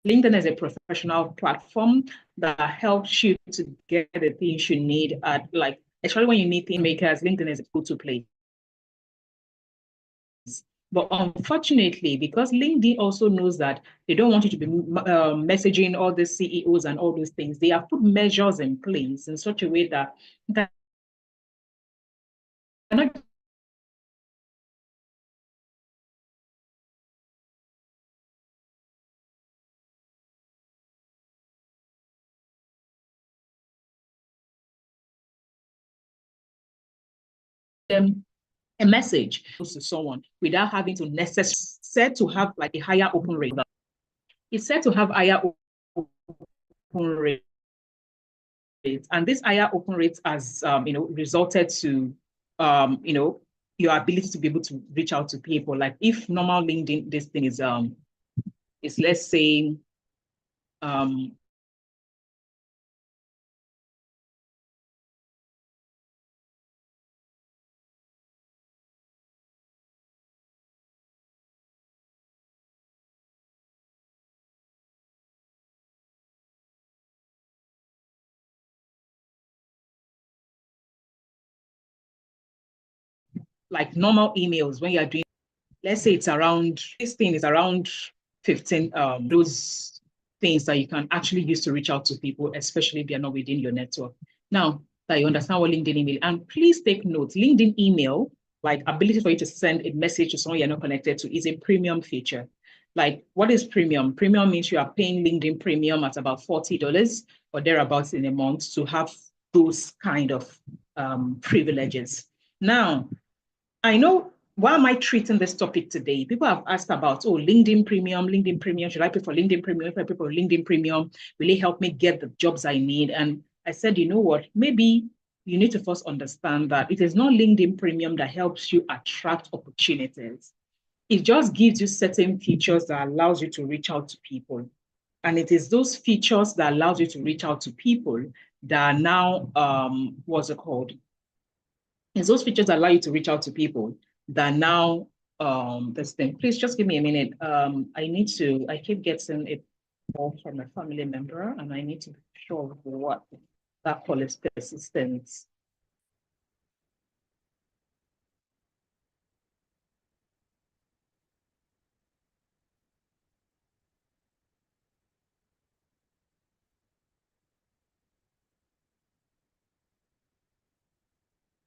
LinkedIn is a professional platform that helps you to get the things you need at, like, especially when you need things makers, LinkedIn is a go-to place. But unfortunately, because LinkedIn also knows that they don't want you to be messaging all the CEOs and all those things, they have put measures in place in such a way that they're not them a message to someone without having to necessarily set to have like a higher open rate. It's set to have higher open rate. And this higher open rate has resulted to your ability to be able to reach out to people. Like if normal LinkedIn, this thing is let's say like normal emails when you're doing, let's say it's around, this thing is around 15, those things that you can actually use to reach out to people, especially if they're not within your network. Now that you understand what LinkedIn email, and please take note, LinkedIn email, like ability for you to send a message to someone you're not connected to, is a premium feature. Like, what is premium? Premium means you are paying LinkedIn premium at about $40 or thereabouts in a month to have those kind of privileges. Now, I know, why am I treating this topic today? People have asked about, oh, LinkedIn Premium. Should I pay for LinkedIn Premium? If I pay for LinkedIn Premium, will it help me get the jobs I need? And I said, you know what? Maybe you need to first understand that it is not LinkedIn Premium that helps you attract opportunities. It just gives you certain features that allows you to reach out to people. And it is those features that allows you to reach out to people that are now, what's it called? It's those features that allow you to reach out to people that now this thing. Please just give me a minute. I keep getting a call from a family member and I need to be sure what that call is persistent.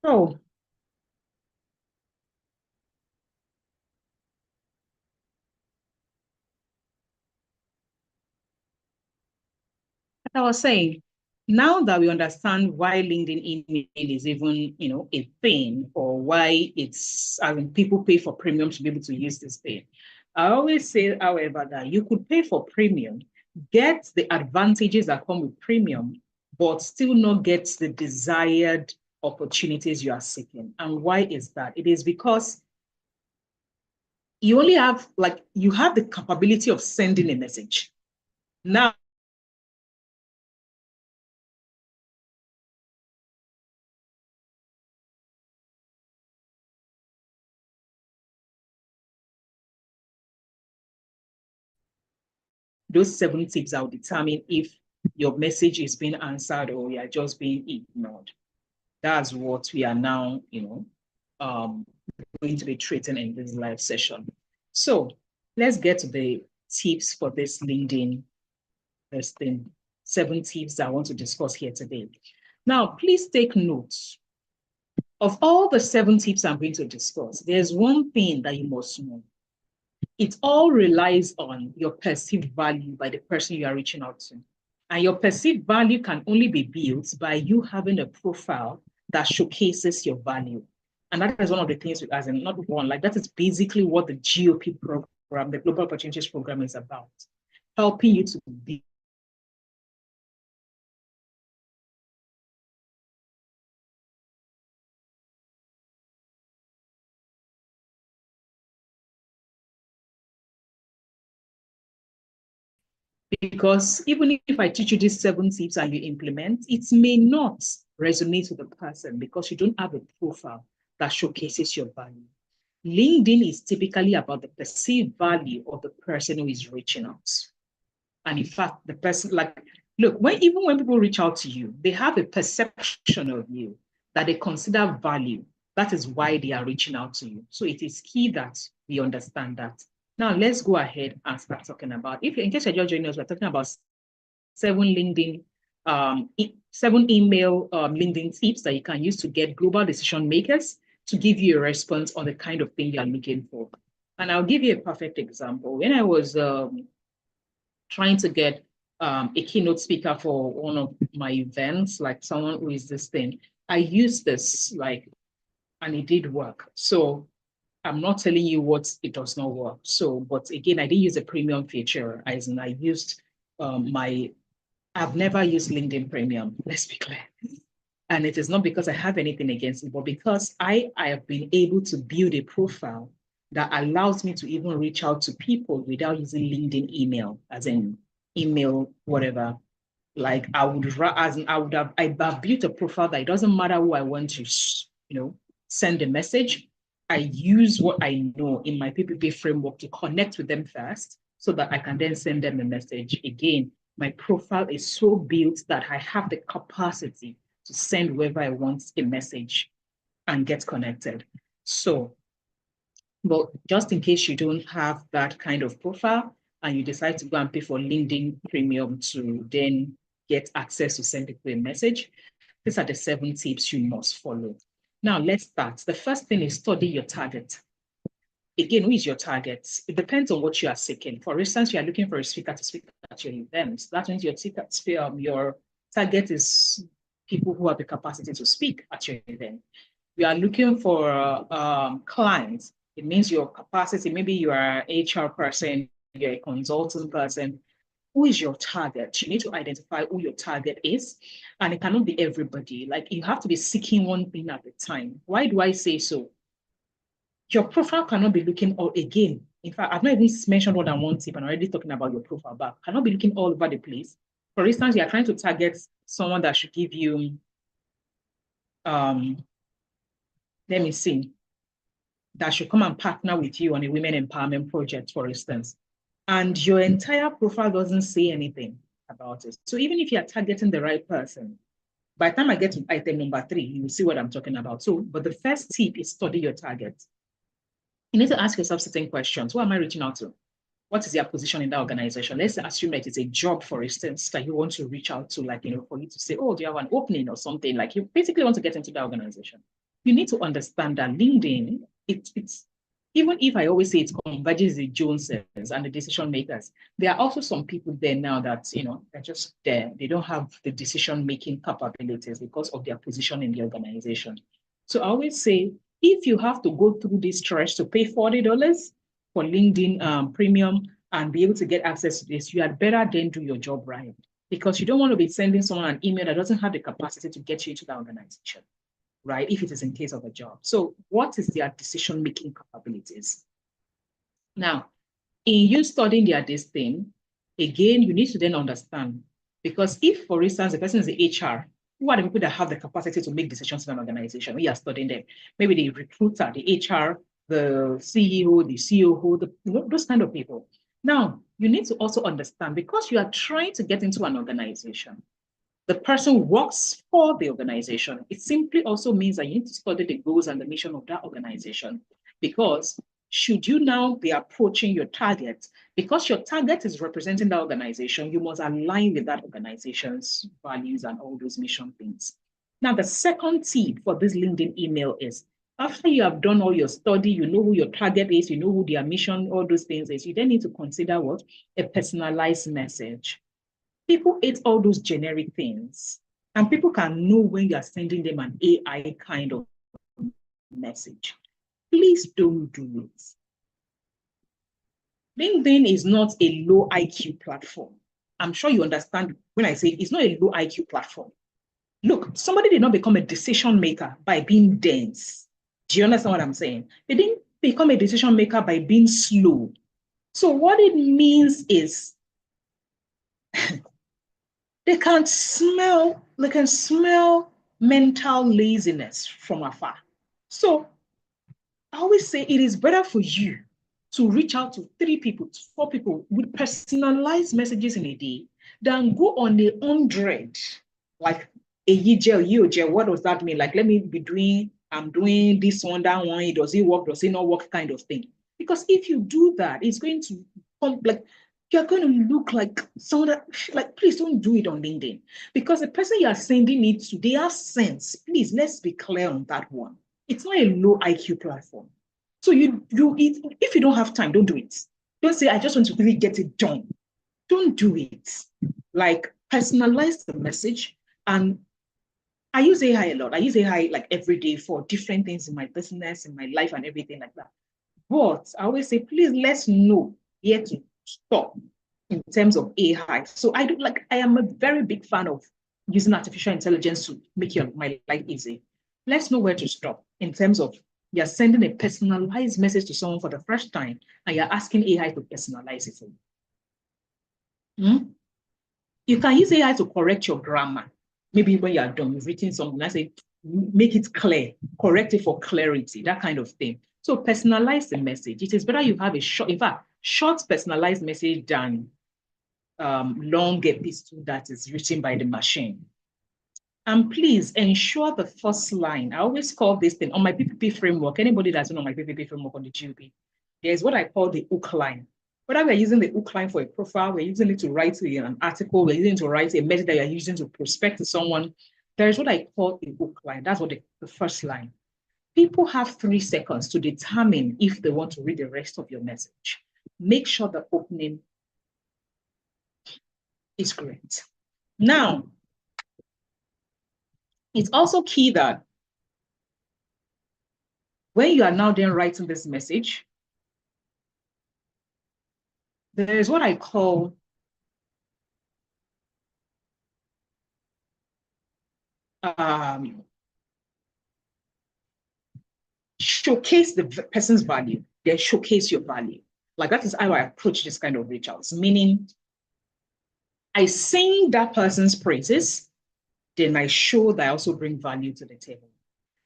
So I was saying, now that we understand why LinkedIn email is even, a thing, or why it's, I mean, people pay for premium to be able to use this thing. I always say, however, that you could pay for premium, get the advantages that come with premium, but still not get the desired opportunities you are seeking. And why is that? It is because you only have, like, you have the capability of sending a message. Now, those 7 tips will determine if your message is being answered or you are just being ignored. That's what we are now, going to be treating in this live session. So let's get to the tips for this LinkedIn, this thing, 7 tips that I want to discuss here today. Now, please take notes. Of all the 7 tips I'm going to discuss, there's one thing that you must know. It all relies on your perceived value by the person you are reaching out to. And your perceived value can only be built by you having a profile that showcases your value. And that is one of the things, as in not one, like that is basically what the GOP program, the Global Opportunities Program, is about. Helping you to be because even if I teach you these 7 tips and you implement, it may not resonate with the person because you don't have a profile that showcases your value. LinkedIn is typically about the perceived value of the person who is reaching out. And in fact, the person, like, look, even when people reach out to you, they have a perception of you that they consider value. That is why they are reaching out to you. So it is key that we understand that. Now, let's go ahead and start talking about, in case you're just joining us, we're talking about 7 LinkedIn, 7 email LinkedIn tips that you can use to get global decision makers to give you a response on the kind of thing you're looking for. And I'll give you a perfect example. When I was trying to get a keynote speaker for one of my events, like someone who is this thing, I used this, and it did work. So I'm not telling you what it does not work. So, but again, I didn't use a premium feature, as in I used I've never used LinkedIn Premium, let's be clear. And it is not because I have anything against it, but because I have been able to build a profile that allows me to even reach out to people without using LinkedIn email, as in email, whatever. Like I would have built a profile that it doesn't matter who I want to, send a message. I use what I know in my PPP framework to connect with them first so that I can then send them a message. Again, my profile is so built that I have the capacity to send whoever I want a message and get connected. So, but just in case you don't have that kind of profile and you decide to go and pay for LinkedIn Premium to then get access to send people a message, these are the 7 tips you must follow. Now, let's start. The first thing is study your target. Again, who is your target? It depends on what you are seeking. For instance, you are looking for a speaker to speak at your event. That means your target is people who have the capacity to speak at your event. We are looking for clients. It means your capacity, maybe you are an HR person, you're a consultant person. Who is your target? You need to identify who your target is, and it cannot be everybody. Like you have to be seeking one thing at a time. Why do I say so? Your profile cannot be looking all again. In fact, I've not even mentioned more than one tip and already talking about your profile back. Cannot be looking all over the place. For instance, you are trying to target someone that should give you, let me see, that should come and partner with you on a women empowerment project, for instance. And your entire profile doesn't say anything about it. So even if you're targeting the right person, by the time I get to item number 3, you will see what I'm talking about. So, but the first tip is study your target. You need to ask yourself certain questions. Who am I reaching out to? What is their position in that organization? Let's assume that it's a job, for instance, that you want to reach out to, for you to say, oh, do you have an opening or something? Like you basically want to get into that organization. You need to understand that LinkedIn, it's even if I always say it converges the Joneses and the decision makers, there are also some people there now that, they're just there. They don't have the decision-making capabilities because of their position in the organization. So I always say, if you have to go through this stretch to pay $40 for LinkedIn Premium and be able to get access to this, you had better then do your job right, because you don't want to be sending someone an email that doesn't have the capacity to get you into that organization, right? If it is in case of a job. So what is their decision-making capabilities? Now, in you studying this thing, again, you need to then understand, because if, for instance, the person is the HR, who are the people that have the capacity to make decisions in an organization? We are studying them. Maybe the recruiter, the HR, the CEO, the COO, those kind of people. Now, you need to also understand, because you are trying to get into an organization, the person works for the organization. It simply also means that you need to study the goals and the mission of that organization, because should you now be approaching your target, because your target is representing the organization, you must align with that organization's values and all those mission things. Now, the second tip for this LinkedIn email is, after you have done all your study, you know who your target is, you know who their mission, all those things is, you then need to consider what? A personalized message. People hate all those generic things, and people can know when you're sending them an AI kind of message. Please don't do it. LinkedIn is not a low IQ platform. I'm sure you understand when I say it's not a low IQ platform. Look, somebody did not become a decision maker by being dense. Do you understand what I'm saying? They didn't become a decision maker by being slow. So what it means is they can smell mental laziness from afar. So I always say it is better for you to reach out to 3 people, 4 people with personalized messages in a day than go on 100, like a year, what does that mean? Like, let me be doing, I'm doing this one, that one, does it work, does it not work kind of thing. Because if you do that, it's going to come, like, you're going to look like someone that, like, please don't do it on LinkedIn. Because the person you are sending it to, they have sense. Please, let's be clear on that one. It's not a low IQ platform. So if you don't have time, don't do it. Don't say, I just want to really get it done. Don't do it. Like, personalize the message. And I use AI a lot. I use AI like every day for different things in my business, in my life, and everything like that. But I always say, please, let's know where to stop in terms of AI. So I am a very big fan of using artificial intelligence to make my life easy. Let's know where to stop in terms of you're sending a personalized message to someone for the first time and you're asking AI to personalize it for you. You can use AI to correct your grammar. Maybe when you're done, you've written something, I say, make it clear, correct it for clarity, that kind of thing. So personalize the message. It is better you have a short, in fact, short personalized message than long epistle that is written by the machine. And please ensure the first line. I always call this thing on my PPP framework. Anybody that's been on my PPP framework on the GOP, there's what I call the hook line. Whether we're using the hook line for a profile, we're using it to write an article, we're using it to write a message that you're using to prospect to someone, there's what I call a hook line. That's what the first line. People have 3 seconds to determine if they want to read the rest of your message. Make sure the opening is great. Now, it's also key that when you are now then writing this message, there is what I call showcase the person's value, then showcase your value. Like, that is how I approach this kind of reach outs, meaning I sing that person's praises, then I show that I also bring value to the table.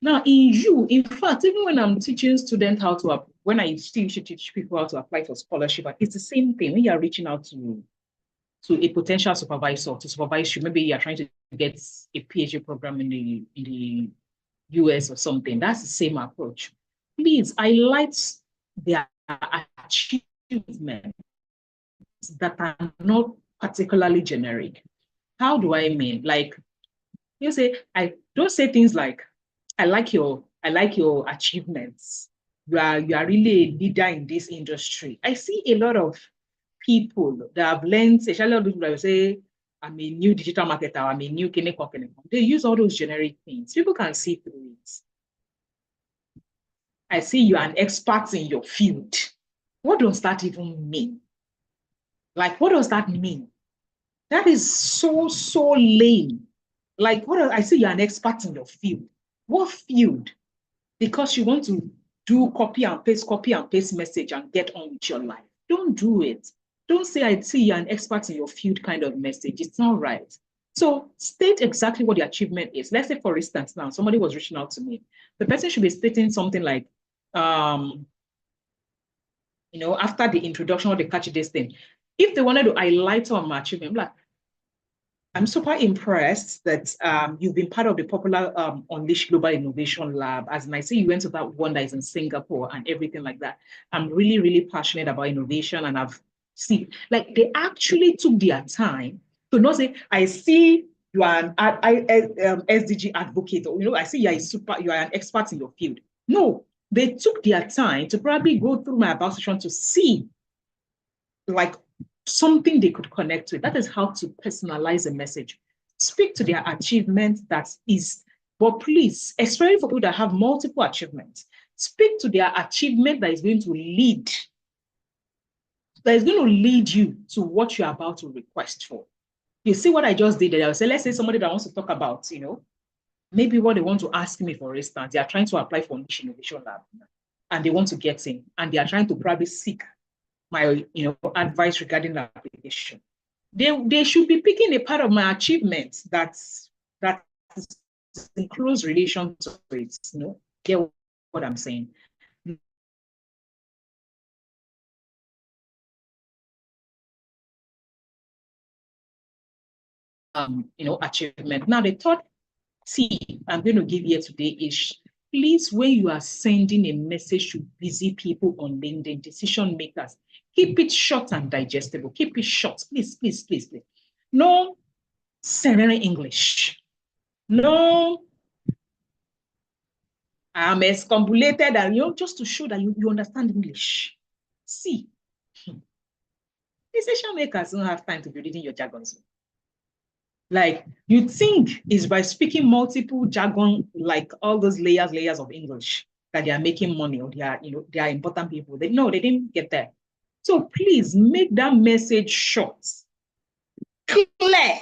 Now, in fact, even when I'm teaching students when I still should teach people how to apply for scholarship, it's the same thing. When you're reaching out to a potential supervisor to supervise you, maybe you're trying to get a PhD program in the US or something, that's the same approach. Please highlight their achievements that are not particularly generic. How do I mean? Like, you say, I don't say things like, I like your achievements. You are really a leader in this industry. I see a lot of people that have learned, especially all people that say, I'm a new digital marketer, I'm a new Kineko. They use all those generic things. People can see through it. I see you are an expert in your field. What does that even mean? Like, what does that mean? That is so lame. Like, I see you're an expert in your field. What field? Because you want to do copy and paste message and get on with your life. Don't do it. Don't say, I see you're an expert in your field kind of message. It's not right. So state exactly what the achievement is. Let's say, for instance, now somebody was reaching out to me. The person should be stating something like, after the introduction or the catchy this thing, if they wanted to highlight on my achievement, like, I'm super impressed that you've been part of the popular Unleash Global Innovation Lab. As I see, you went to that one that is in Singapore and everything like that. I'm really, really passionate about innovation, and I've seen, like, they actually took their time to not say, I see you are an SDG advocate, or, I see you are an expert in your field. No, they took their time to probably go through my about section to see, like, something they could connect with. That is how to personalize a message. Speak to their achievement but please, especially for people that have multiple achievements, speak to their achievement that is going to lead you to what you're about to request for. You see what I just did there? I say, let's say somebody that wants to talk about, maybe what they want to ask me, for instance, they are trying to apply for Unleash Innovation Lab and they want to get in, and they are trying to probably seek my advice regarding the application. They should be picking a part of my achievements that is in close relation to it. Get what I'm saying? achievement. Now, the third tip I'm going to give you today is, please, when you are sending a message to busy people on LinkedIn, decision makers, keep it short and digestible. Keep it short, please, please, please, please. No serene English. No, I'm escombulated, and just to show that you understand English. See, decision makers don't have time to be reading your jargons. Like, you think it's by speaking multiple jargon, like all those layers of English, that they are making money, or they are important people. They didn't get there. So please make that message short, clear,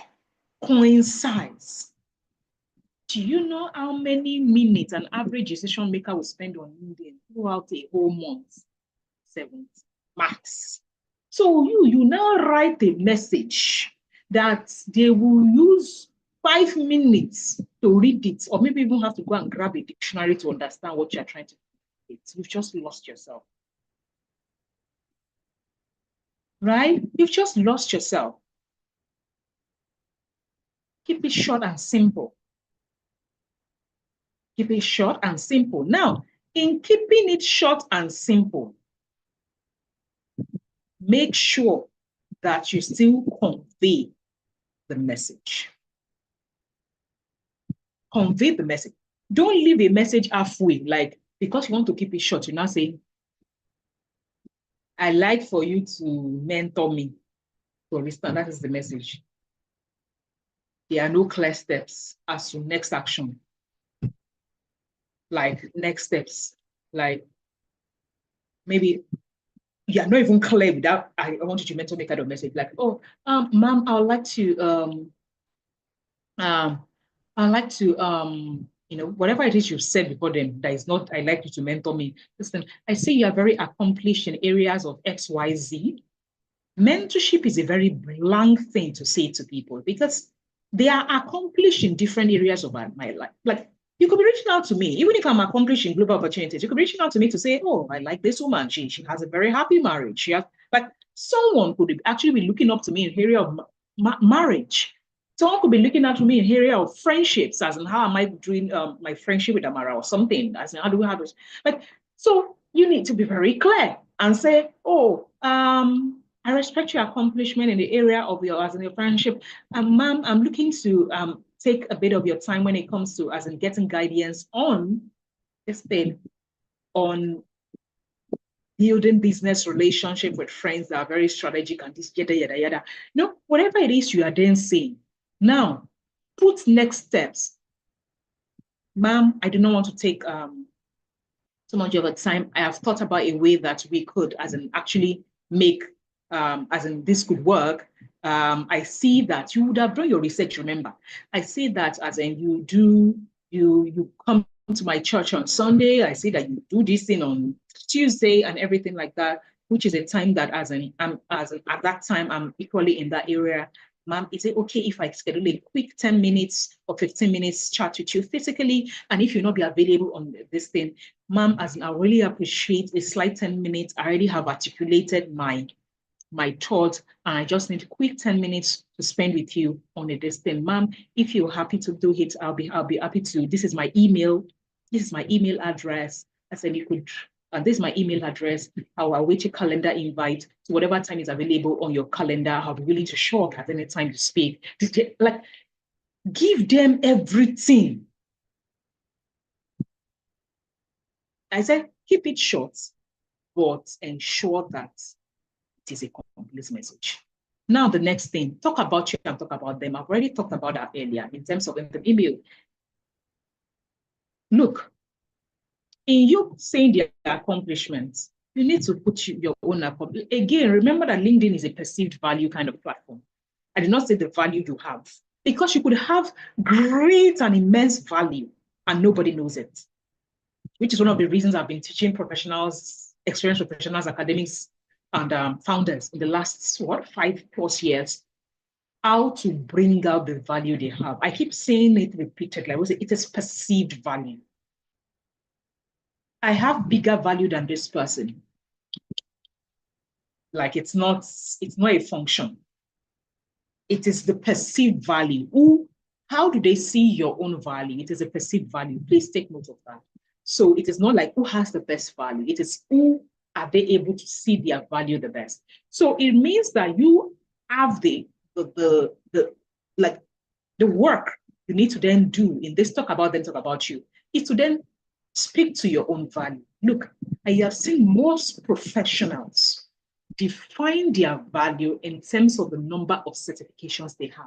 concise. Do you know how many minutes an average decision maker will spend on LinkedIn throughout a whole month? 7 max. So you now write a message that they will use 5 minutes to read it, or maybe even have to go and grab a dictionary to understand what you're trying to do. You've just lost yourself. Right? You've just lost yourself. Keep it short and simple. Keep it short and simple. Now, in keeping it short and simple, make sure that you still convey the message. Convey the message. Don't leave a message halfway, like, because you want to keep it short, you now say, I like for you to mentor me. For instance, that is the message. There are no clear steps as to next action. Like, next steps. Like, maybe you are not even clear without, I want you to mentor me kind of message. Like, oh, ma'am, I would like to, whatever it is you've said before them, that is not, I like you to mentor me. Listen, I see you are very accomplished in areas of X, Y, Z. Mentorship is a very blank thing to say to people because they are accomplished in different areas of my life. Like, you could be reaching out to me, even if I'm accomplished in global opportunities, you could be reaching out to me to say, oh, I like this woman. She has a very happy marriage. She has, like, someone could actually be looking up to me in the area of marriage. Someone could be looking at me in the area of friendships, as in how am I doing my friendship with Amara or something, as in how do we have this? Like, so you need to be very clear and say, oh, I respect your accomplishment in the area of your friendship. Ma'am, I'm looking to take a bit of your time when it comes to getting guidance on this thing, on building business relationship with friends that are very strategic and this yada yada yada. Whatever it is you are then saying. Now, put next steps. Ma'am, I do not want to take so much of a time. I have thought about a way that we could actually make this could work. I see that you would have done your research, remember. I see that you come to my church on Sunday. I see that you do this thing on Tuesday and everything like that, which is a time that at that time, I'm equally in that area. Ma'am, is it okay if I schedule a quick 10 minutes or 15 minutes chat with you physically? And if you'll not be available on this thing, ma'am, I really appreciate a slight 10 minutes. I already have articulated my thoughts, and I just need a quick 10 minutes to spend with you on this thing. Ma'am, if you're happy to do it, I'll be happy to. This is my email. This is my email address. I said you could, this is my email address. I'll await your calendar invite to whatever time is available on your calendar. I'll be willing to show up at any time to speak. Like, give them everything. I said, keep it short, but ensure that it is a complete message. Now, the next thing, talk about you and talk about them. I've already talked about that earlier in terms of the email. Look, in you saying their accomplishments, you need to put your own accomplishment. Again, remember that LinkedIn is a perceived value kind of platform. I did not say the value you have, because you could have great and immense value and nobody knows it, which is one of the reasons I've been teaching professionals, experienced professionals, academics, and founders in the last, 5+ years, how to bring out the value they have. I keep saying it repeatedly. I would say it is perceived value. I have bigger value than this person. Like, it's not a function. It is the perceived value. How do they see your own value? It is a perceived value. Please take note of that. So it is not like who has the best value. It is who are they able to see their value the best. So it means that you have the work you need to then do in this talk about you, is to then speak to your own value. Look, I have seen most professionals define their value in terms of the number of certifications they have.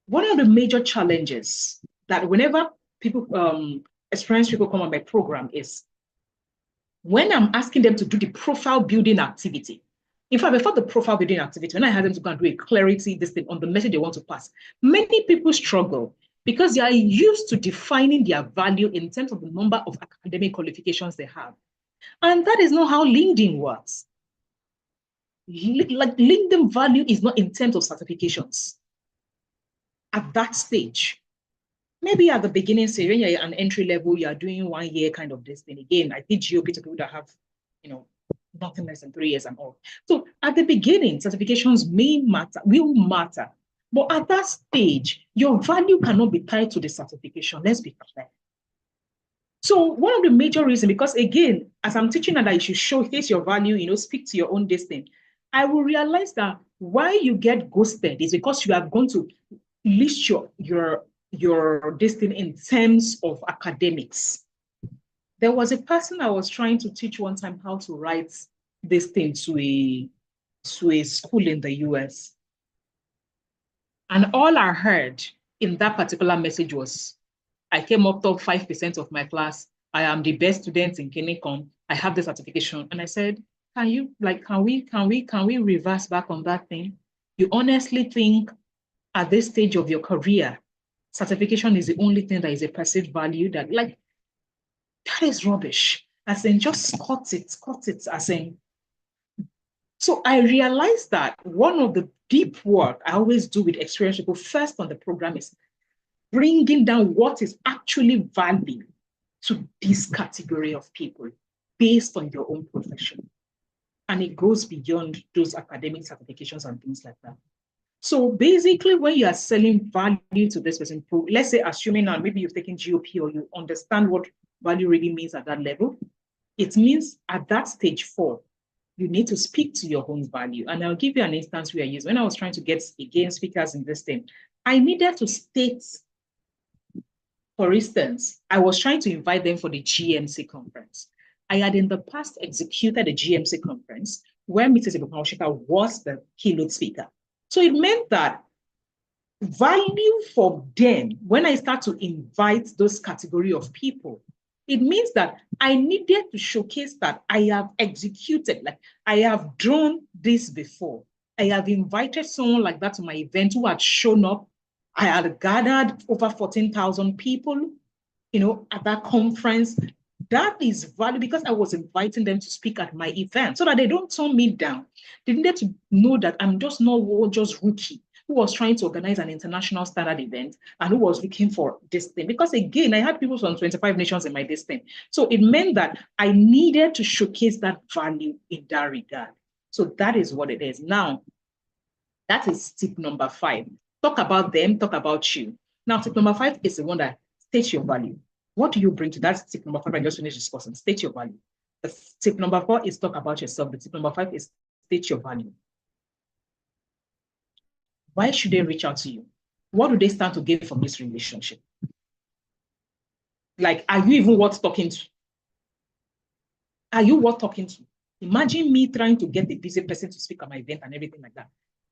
One of the major challenges that whenever people, experienced people come on my program is when I'm asking them to do the profile building activity. In fact, before the profile building activity, when I had them to go and do a clarity, this thing on the message they want to pass, many people struggle because they are used to defining their value in terms of the number of academic qualifications they have. And that is not how LinkedIn works. Like LinkedIn value is not in terms of certifications. At that stage, maybe at the beginning, say when you're an entry level, you're doing 1 year kind of this thing. Again, I teach GOP to people that have, nothing less than 3 years and all. So at the beginning, certifications will matter. But at that stage, your value cannot be tied to the certification. Let's be clear. So one of the major reasons, because again, as I'm teaching that you should showcase your value, speak to your own destiny, I will realize that why you get ghosted is because you are going to list your destiny in terms of academics. There was a person I was trying to teach one time how to write this thing to a school in the US. And all I heard in that particular message was, I came up top 5% of my class. I am the best student in Kinicom. I have the certification. And I said, can we reverse back on that thing? You honestly think at this stage of your career, certification is the only thing that is a perceived value that is rubbish. As in, just cut it, as in. So I realized that one of the deep work I always do with experienced people first on the program is bringing down what is actually value to this category of people based on your own profession. And it goes beyond those academic certifications and things like that. So basically, when you are selling value to this person, let's say, assuming now maybe you've taken GOP or you understand what value really means at that level, it means at that stage 4, you need to speak to your own value. And I'll give you an instance we are using. When I was trying to get, again, speakers in this thing, I needed to state, for instance, I was trying to invite them for the GMC conference. I had in the past executed a GMC conference where Mrs. Ibuka was the keynote speaker. So it meant that value for them, when I start to invite those category of people, it means that I needed to showcase that I have executed, like I have done this before. I have invited someone like that to my event who had shown up. I had gathered over 14,000 people, at that conference. That is value because I was inviting them to speak at my event so that they don't turn me down. They needed to know that I'm just not just rookie who was trying to organize an international standard event and who was looking for this thing. Because again, I had people from 25 nations in my this thing. So it meant that I needed to showcase that value in that regard. So that is what it is. Now, that is tip number 5. Talk about them, talk about you. Now, tip number 5 is the one that states your value. What do you bring to that? Tip number 5, I just finished discussing. State your value. The tip number 4 is talk about yourself. The tip number 5 is state your value. Why should they reach out to you? What do they stand to gain from this relationship? Like, are you even worth talking to? Are you worth talking to? Imagine me trying to get a busy person to speak at my event and everything like that.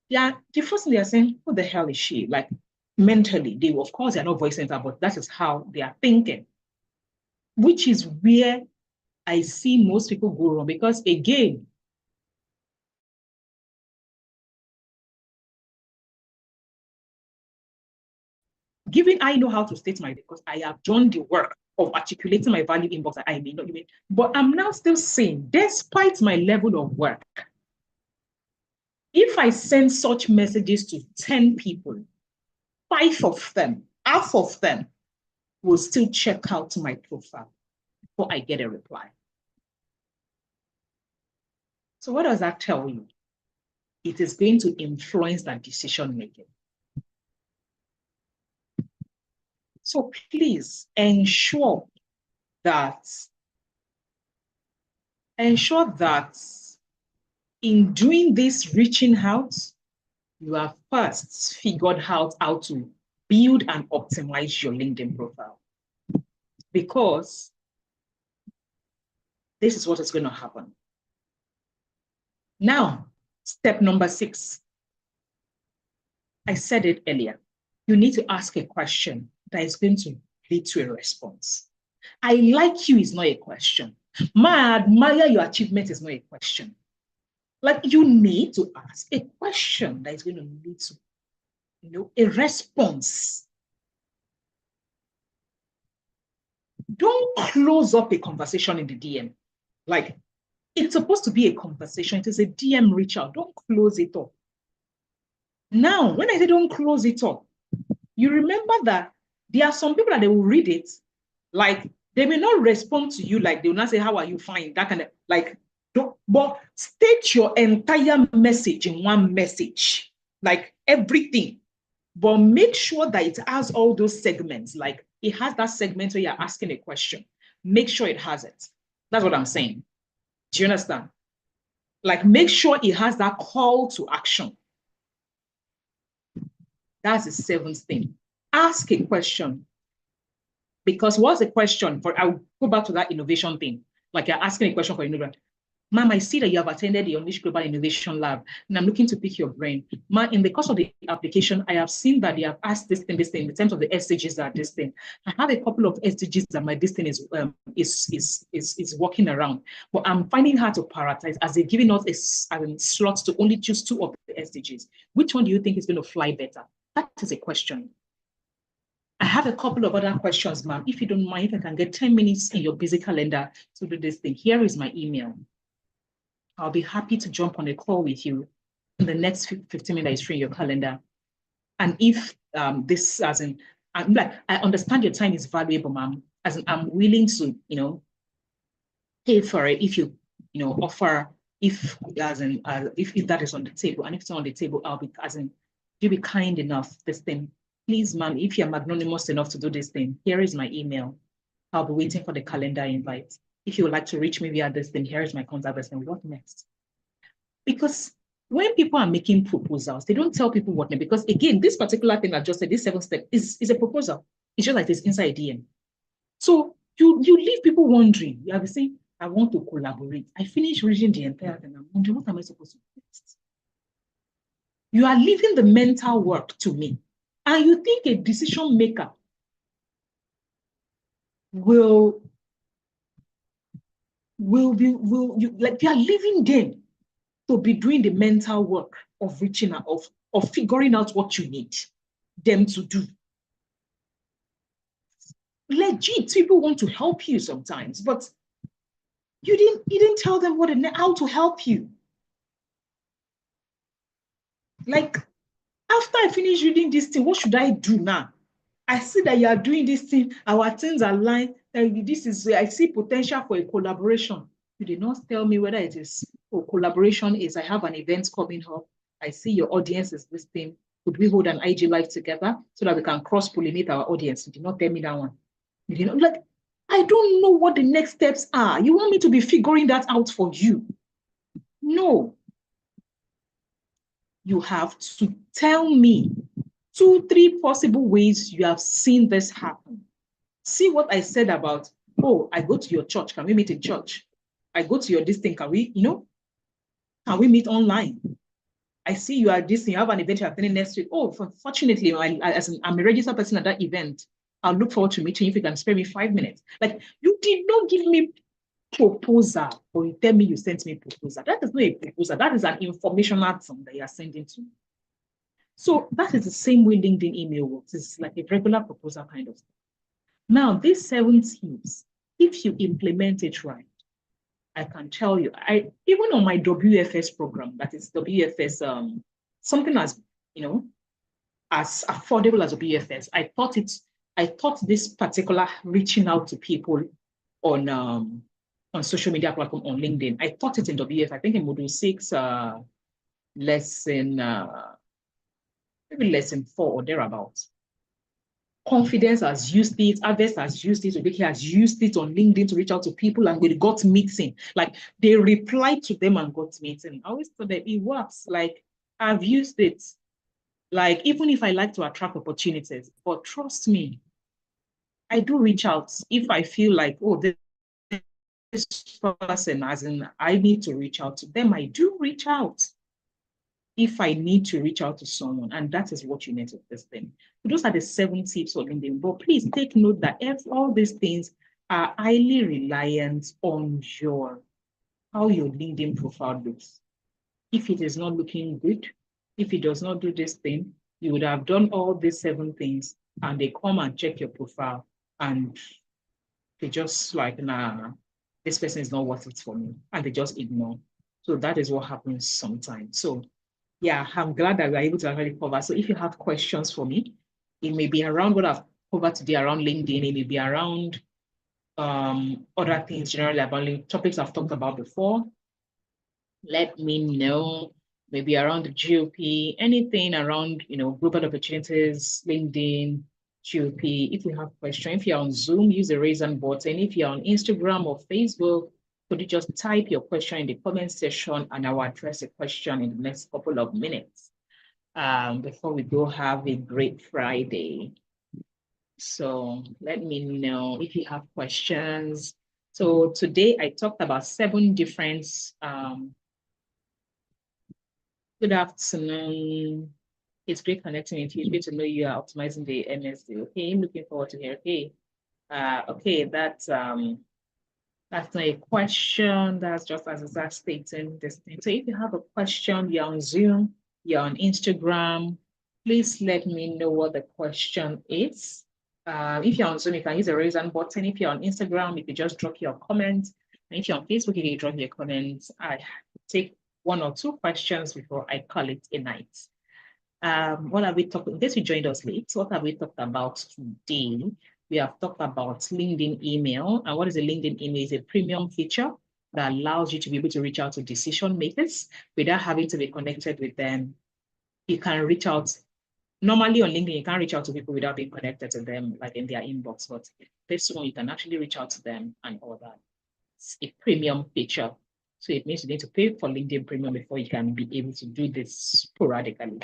Yeah, the first thing they are saying, who the hell is she? Like, mentally, of course, they're not voicing that, but that is how they are thinking. Which is where I see most people go wrong because, again, given I know how to state my, because I have done the work of articulating my value inbox that I may not even, but I'm now still saying, despite my level of work, if I send such messages to 10 people, 5 of them, half of them will still check out my profile before I get a reply. So what does that tell you? it is going to influence that decision making. So please ensure that in doing this reaching out, you have first figured out how to build and optimize your LinkedIn profile. Because this is what is going to happen. Now, step number 6. I said it earlier. You need to ask a question that is going to lead to a response. I like you is not a question. I admire your achievement is not a question. Like, you need to ask a question that is going to lead to, a response. Don't close up a conversation in the DM. Like, it's supposed to be a conversation. It is a DM reach out. Don't close it up. Now, when I say don't close it up, you remember that there are some people that they will read it, like they may not respond to you, like they will not say, how are you, fine, that kind of, like, but state your entire message in one message, like everything, but make sure that it has all those segments, like it has that segment where you're asking a question. Make sure it has it. That's what I'm saying. Do you understand? Like, make sure it has that call to action. That's the 7th thing. Ask a question. Because what's the question for? I'll go back to that innovation thing. Like, you're asking a question for innovation. Ma'am, I see that you have attended the Unleash Global Innovation Lab, and I'm looking to pick your brain. Ma'am, in the course of the application, I have seen that they have asked this thing, in terms of the SDGs that this thing. I have a couple of SDGs that this thing is working around, but I'm finding hard to prioritize as they're giving us a slot to only choose 2 of the SDGs. Which one do you think is going to fly better? That is a question. I have a couple of other questions, ma'am. If you don't mind, if I can get 10 minutes in your busy calendar to do this thing, here is my email. I'll be happy to jump on a call with you in the next 15 minutes free in your calendar. And if this, as in, I'm like, I understand your time is valuable, ma'am. As in, I'm willing to, pay for it if you, offer, if that is on the table, and if it's on the table, I'll be, you'll be kind enough, this thing. Please, ma'am, if you're magnanimous enough to do this thing, here is my email. I'll be waiting for the calendar invite. If you would like to reach me via this thing, here is my contact person. What next? Because when people are making proposals, they don't tell people what next. Because again, this particular thing I just said, this 7th step is a proposal. It's just like this inside DM. So you leave people wondering. You have to say, I want to collaborate. I finish reading the entire thing. I'm wondering, what am I supposed to do next? You are leaving the mental work to me. And you think a decision maker will you are leaving them to be doing the mental work of reaching out, of figuring out what you need them to do. Legit, people want to help you sometimes, but you didn't tell them how to help you. Like, after I finish reading this thing, what should I do now? I see that you are doing this thing, our things are aligned. This is where I see potential for a collaboration. You did not tell me whether it is collaboration is I have an event coming up. I see your audience is this thing. Could we hold an IG live together so that we can cross-pollinate our audience? You did not tell me that one. You did not, like, I don't know what the next steps are. You want me to be figuring that out for you? No. You have to tell me 2, 3 possible ways you have seen this happen. See what I said about, oh, I go to your church. Can we meet in church? I go to your this thing. Can we, can we meet online? I see you are this thing. You have an event you're attending next week. Oh, fortunately, I'm a registered person at that event. I'll look forward to meeting you if you can spare me 5 minutes. Like, you did not give me proposal, or you tell me you sent me proposal. That is not a proposal. That is an informational thing that you are sending to me. So that is the same way LinkedIn email works. It's like a regular proposal kind of thing. Now, these 7 tips, if you implement it right, I can tell you, even on my WFS program, that is WFS, something as, as affordable as WFS, I thought this particular reaching out to people on social media platform, on LinkedIn, I taught it in WFS, I think in module 6, lesson, maybe lesson 4 or thereabouts. Confidence has used it, Harvest has used it, Obeke has used it on LinkedIn to reach out to people, and we got meeting. Like, they replied to them and got meeting. I always thought that it works. Like, I've used it. Like, even if I like to attract opportunities, but trust me, I do reach out if I feel like, oh, this person, as in, I need to reach out to them. I do reach out if I need to reach out to someone, and that is what you need to this thing. So those are the 7 tips of LinkedIn. But please take note that all these things are highly reliant on how your LinkedIn profile looks. If it is not looking good, if it does not do this thing, you would have done all these 7 things, and they come and check your profile, and they just like, nah, this person is not worth it for me, and they just ignore. So that is what happens sometimes. So yeah, I'm glad that we're able to actually cover. So if you have questions for me, it may be around what I've covered today around LinkedIn, it may be around other things generally about topics I've talked about before. Let me know. Maybe around the GOP, anything around, global opportunities, LinkedIn, GOP. If you have questions, if you're on Zoom, use the raise hand button. If you're on Instagram or Facebook, could you just type your question in the comment section, and I will address the question in the next couple of minutes. Before we go, have a great Friday. So let me know if you have questions. So today I talked about 7 different, good afternoon. It's great connecting with you. It's great to know you are optimizing the MSD. Okay, I'm looking forward to hear. Okay, okay, that's not a question. That's just as Zach stating this thing. So if you have a question, you're on Zoom, you're on Instagram, please let me know what the question is. If you're on Zoom, you can use the raise hand button. If you're on Instagram, you can just drop your comment. And if you're on Facebook, you can drop your comments. I take 1 or 2 questions before I call it a night. What have we talked? In case you joined us late, what have we talked about today? We have talked about LinkedIn email. And what is a LinkedIn email? It's a premium feature that allows you to be able to reach out to decision makers without having to be connected with them. You can reach out. Normally on LinkedIn, you can't reach out to people without being connected to them, like in their inbox. But this one, you can actually reach out to them and all that. It's a premium feature. So it means you need to pay for LinkedIn Premium before you can be able to do this sporadically.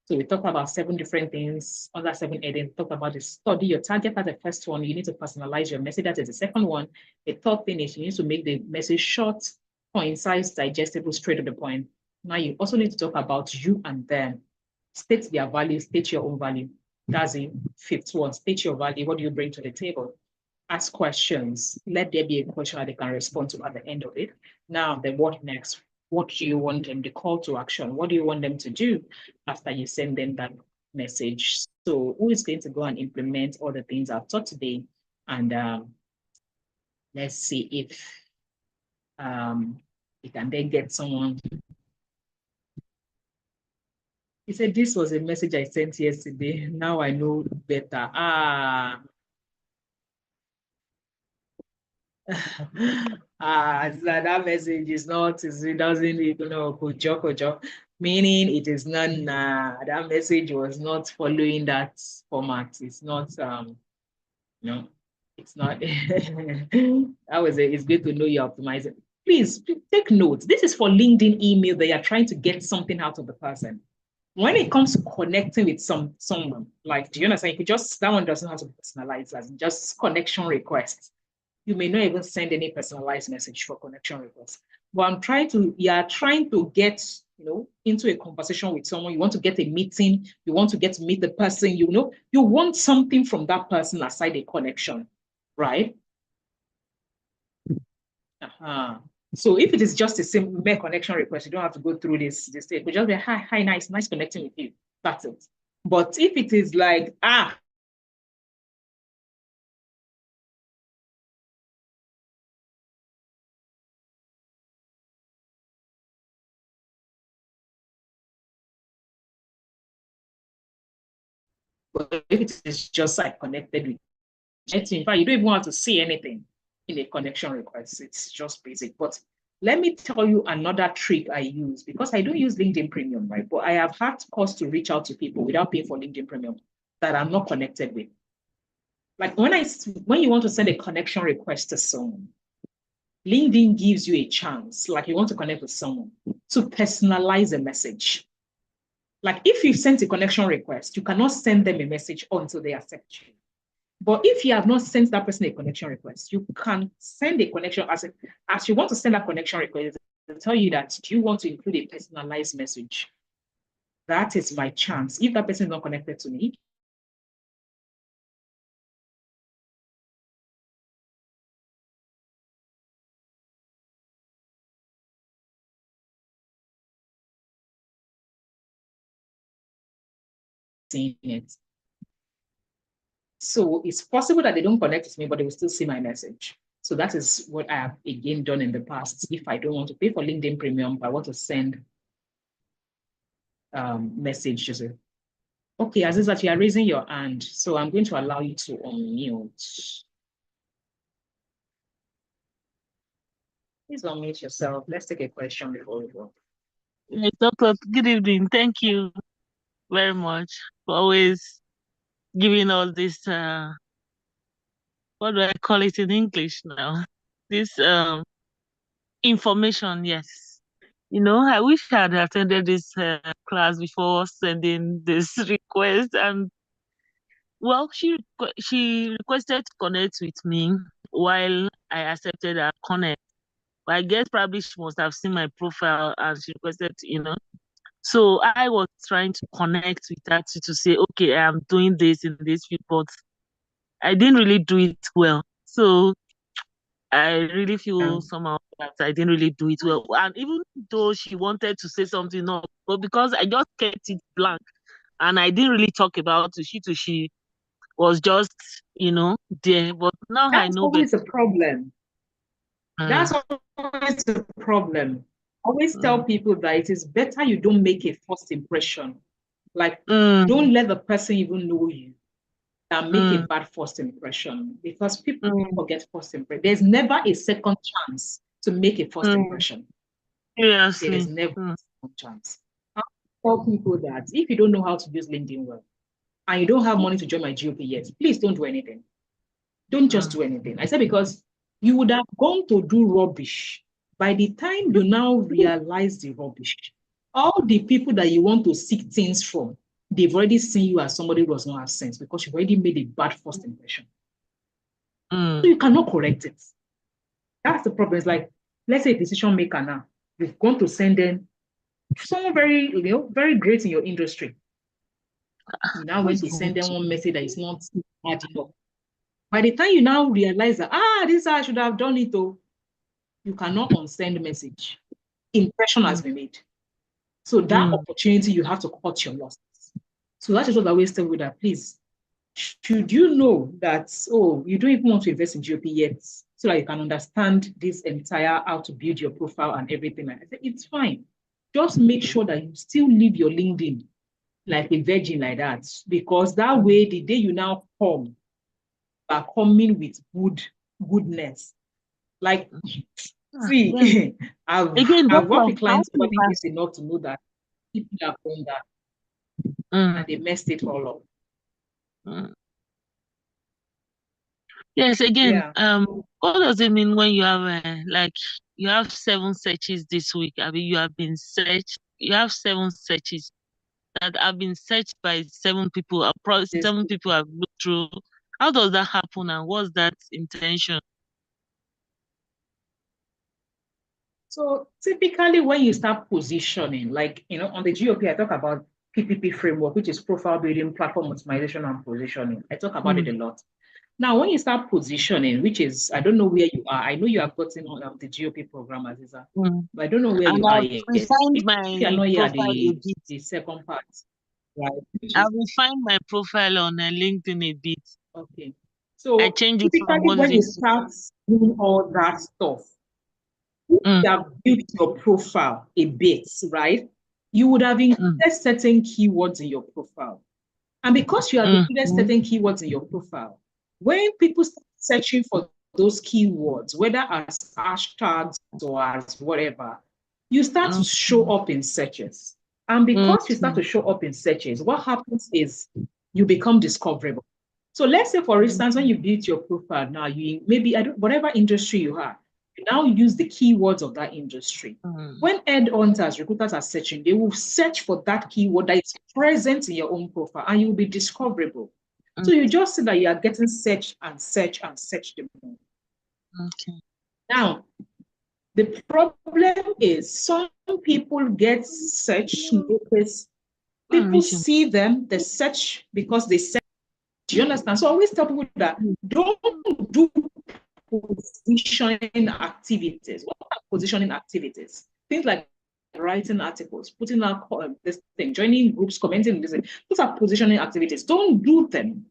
So we talked about 7 different things. Other 7 headings, talked about the study your target. That's the first one. You need to personalize your message. That is the second one. The third thing is you need to make the message short, concise, digestible, straight to the point. Now you also need to talk about you and them. State their value, state your own value. That's the 5th one. State your value. What do you bring to the table? Ask questions. Let there be a question that they can respond to at the end of it. Now, then what next? What do you want them, the call to action? What do you want them to do after you send them that message? So who is going to go and implement all the things I've taught today? And let's see if we can then get someone. He said, this was a message I sent yesterday. Now I know better. That message is not, it doesn't, kojo, meaning it is not, that message was not following that format. It's not, it's not, it's good to know you're optimizing. Please take notes. This is for LinkedIn email that you're trying to get something out of the person. When it comes to connecting with someone, like, do you understand? You could that one doesn't have to be personalized, as just connection requests. You may not even send any personalized message for connection requests. But you are trying to get, into a conversation with someone. You want to get a meeting. You want to get to meet the person. You want something from that person aside a connection, right? So if it is just a simple mere connection request, you don't have to go through this stage. But just be hi, nice connecting with you. That's it. But if it is like, but if it is just like connected with, in fact, you don't even want to see anything in a connection request. It's just basic. But Let me tell you another trick I use, because I do use LinkedIn Premium, right? But I have had cost to reach out to people without paying for LinkedIn Premium that I'm not connected with. Like when you want to send a connection request to someone, LinkedIn gives you a chance, like you want to connect with someone, to personalize a message. Like if you sent a connection request, you cannot send them a message until they accept you. But if you have not sent that person a connection request, you can send a connection as you want to send that connection request, they'll tell you that, do you want to include a personalized message? That is my chance. If that person is not connected to me, seeing it. So it's possible that they don't connect with me, but they will still see my message. So that is what I have again done in the past. If I don't want to pay for LinkedIn Premium, I want to send messages. Okay, Azizat, you are raising your hand, so I'm going to allow you to unmute. Please unmute yourself. Let's take a question before we go. Yes, Doctor, good evening. Thank you very much for always giving all this, what do I call it in English now? This information, yes. I wish I had attended this class before sending this request. And well, she requested to connect with me while I accepted her connect. But I guess probably she must have seen my profile and she requested, So I was trying to connect with her to say, okay, I am doing this in this field, but I didn't really do it well. So I really feel somehow that I didn't really do it well. And even though she wanted to say something, no, but because I just kept it blank and I didn't really talk about it, she was just, there. But now I That's know better. always a problem. That's always a problem. Always tell people that it is better you don't make a first impression. Like, don't let the person even know you and make a bad first impression, because people forget first impression. There's never a second chance to make a first impression. Yes. There's never a second chance. I tell people that if you don't know how to use LinkedIn well and you don't have money to join my GOP yet, please don't do anything. Don't just do anything. I said because you would have gone to do rubbish. By the time you now realize the rubbish, all the people that you want to seek things from, they've already seen you as somebody who does not have sense because you've already made a bad first impression. So you cannot correct it. That's the problem. It's like, let's say a decision maker now, you've gone to send them someone very, very great in your industry. You now went to send them one message that is not hard enough. By the time you now realize that, this is how I should have done it, though, you cannot unsend message. Impression has been made. So that opportunity, you have to cut your losses. So that is what I always tell you, that please, should you know that, you don't even want to invest in GOP yet, so that you can understand this entire, how to build your profile and everything. I said, it's fine. Just make sure that you still leave your LinkedIn like a virgin like that, because that way, the day you now come, are coming with goodness. Like, see, I've worked with clients for this enough to know that people have done that and they messed it all up. Yes, again, what does it mean when you have you have 7 searches this week? I mean, you have 7 searches that have been searched by 7 people. 7 people have looked through. How does that happen, and what's that intention? So typically when you start positioning, like, on the GOP, I talk about PPP framework, which is profile building, platform optimization, and positioning. I talk about it a lot. Now, when you start positioning, which is, I don't know where you are. I know you have gotten on the GOP program, Aziza, but I don't know where you are yet. I've refined my the second part, right? I've refined my profile on LinkedIn a bit. Okay. So I changed it from when you start doing all that stuff, you have built your profile a bit, right? You would have included certain keywords in your profile. And because you have included certain keywords in your profile, when people start searching for those keywords, whether as hashtags or as whatever, you start to show up in searches. And because you start to show up in searches, what happens is you become discoverable. So let's say, for instance, when you build your profile now, you maybe whatever industry you have, you now use the keywords of that industry. When headhunters, recruiters are searching, they will search for that keyword that is present in your own profile, and you will be discoverable. So you just see that you are getting search and search and search the more. Okay. Now, the problem is some people get search notice. People see them, they search because they search. Do you understand? So I always tell people that don't do positioning activities. What are positioning activities? Things like writing articles, putting out this thing, joining groups, commenting this. Those are positioning activities. Don't do them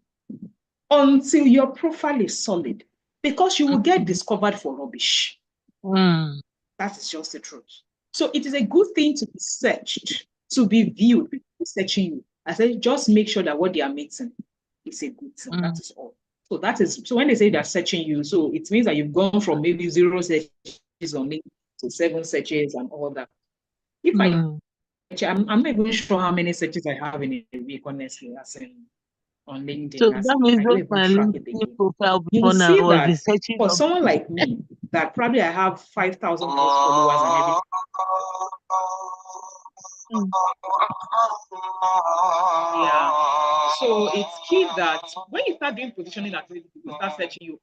until your profile is solid, because you will get discovered for rubbish. That is just the truth. So it is a good thing to be searched, to be viewed. People searching you. I say just make sure that what they are mixing is a good thing. That is all. So that is, so when they say they're searching you, so it means that you've gone from maybe 0 searches on LinkedIn to 7 searches and all that. If I'm not even sure how many searches I have in a week, honestly, as in on LinkedIn. So that means that my LinkedIn profile before now was the searching for someone like me, that probably I have 5,000 followers and everything. Yeah. So it's key that when you start doing positioning activity, people start searching you.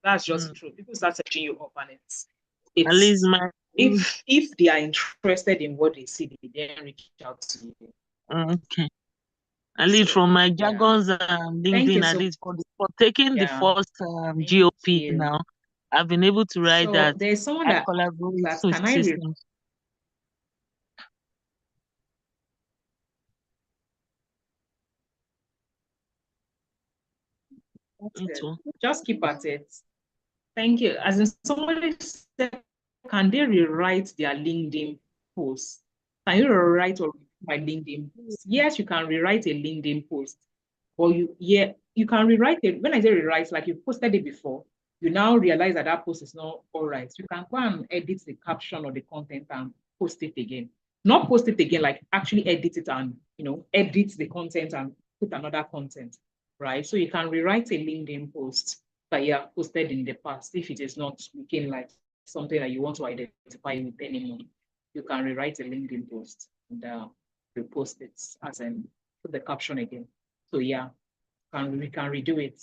That's just the truth. People start searching you up, and it's at least if they are interested in what they see, they then reach out to you. Okay. At least from my jargons LinkedIn, at least for taking the first GOP now, I've been able to write that. There's someone that collaborates with systems. Just keep at it. Thank you. As in, somebody said, can they rewrite their LinkedIn post? Can you rewrite or my LinkedIn post? Yes, you can rewrite a LinkedIn post. Or you can rewrite it. When I say rewrite, like you posted it before, you now realize that that post is not all right. You can go and edit the caption or the content and post it again. Not post it again, like actually edit it and edit the content and put another content, right? So you can rewrite a LinkedIn post that you have posted in the past if it is not looking like something that you want to identify with anymore. You can rewrite a LinkedIn post and repost it as in put the caption again. So yeah, we can redo it.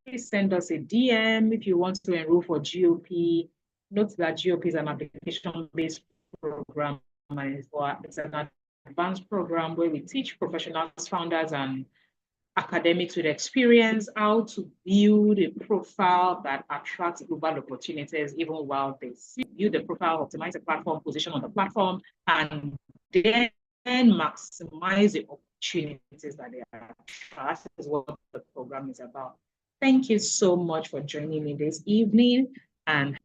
Please send us a DM if you want to enroll for GOP. Note that GOP is an application-based program. It's an advanced program where we teach professionals, founders, and academics with experience how to build a profile that attracts global opportunities even while they build the profile, optimize the platform, position on the platform, and then maximize the opportunities that they are. That is what the program is about. Thank you so much for joining me this evening, and